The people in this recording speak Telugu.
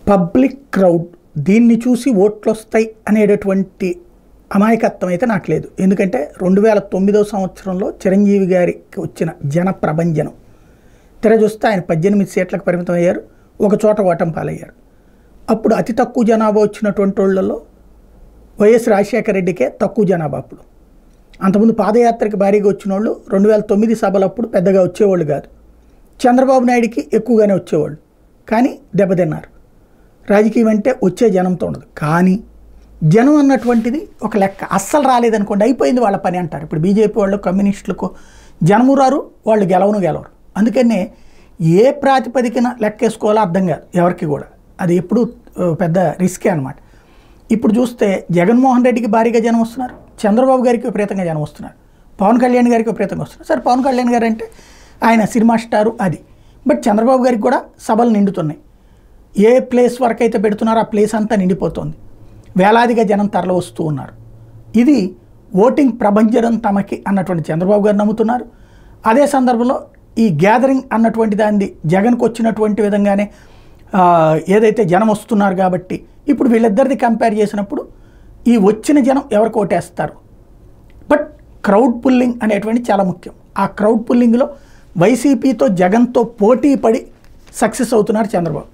పబ్లిక్ క్రౌడ్ దీన్ని చూసి ఓట్లు వస్తాయి అనేటటువంటి అమాయకత్వం అయితే నాకు లేదు. ఎందుకంటే 2009 సంవత్సరంలో చిరంజీవి గారికి వచ్చిన జన ప్రభంజనం చూస్తే ఆయన 18 సీట్లకు పరిమితం అయ్యారు, ఒక చోట ఓటమి పాలయ్యారు. అప్పుడు అతి తక్కువ జనాభా వచ్చినటువంటి వాళ్ళలో వైఎస్ రాజశేఖర రెడ్డికే తక్కువ జనాభా. అప్పుడు అంతకుముందు పాదయాత్రకి భారీగా వచ్చిన వాళ్ళు 2009 సభలప్పుడు పెద్దగా వచ్చేవాళ్ళు కాదు. చంద్రబాబు నాయుడికి ఎక్కువగానే వచ్చేవాళ్ళు, కానీ దెబ్బతిన్నారు. రాజకీయం అంటే వచ్చే జనంతో ఉండదు. కానీ జనం అన్నటువంటిది ఒక లెక్క. అస్సలు రాలేదనుకోండి, అయిపోయింది వాళ్ళ పని అంటారు. ఇప్పుడు బీజేపీ వాళ్ళు, కమ్యూనిస్టులకు జనము రారు, వాళ్ళు గెలవరు. అందుకనే ఏ ప్రాతిపదికన లెక్కేసుకోవాలో అర్థం కాదు ఎవరికి కూడా. అది ఎప్పుడు పెద్ద రిస్కే అనమాట. ఇప్పుడు చూస్తే జగన్మోహన్ రెడ్డికి భారీగా జనం వస్తున్నారు, చంద్రబాబు గారికి విపరీతంగా జనం వస్తున్నారు, పవన్ కళ్యాణ్ గారికి విపరీతంగా వస్తున్నారు. సరే, పవన్ కళ్యాణ్ గారు అంటే ఆయన సినిమా స్టారు అది. బట్ చంద్రబాబు గారికి కూడా సభలు నిండుతున్నాయి. ఏ ప్లేస్ వరకు అయితే పెడుతున్నారో ఆ ప్లేస్ అంతా నిండిపోతుంది. వేలాదిగా జనం తరలి వస్తూ ఉన్నారు. ఇది ఓటింగ్ ప్రభంజనం తమకి అన్నటువంటి చంద్రబాబు గారు నమ్ముతున్నారు. అదే సందర్భంలో ఈ గ్యాదరింగ్ అన్నటువంటి దాన్ని జగన్కు వచ్చినటువంటి విధంగానే ఏదైతే జనం వస్తున్నారు కాబట్టి ఇప్పుడు వీళ్ళిద్దరిది కంపేర్ చేసినప్పుడు ఈ వచ్చిన జనం ఎవరికి ఓటేస్తారు. బట్ క్రౌడ్ పుల్లింగ్ అనేటువంటి చాలా ముఖ్యం. ఆ క్రౌడ్ పుల్లింగ్లో వైసీపీతో జగన్తో పోటీ పడి సక్సెస్ అవుతున్నారు చంద్రబాబు.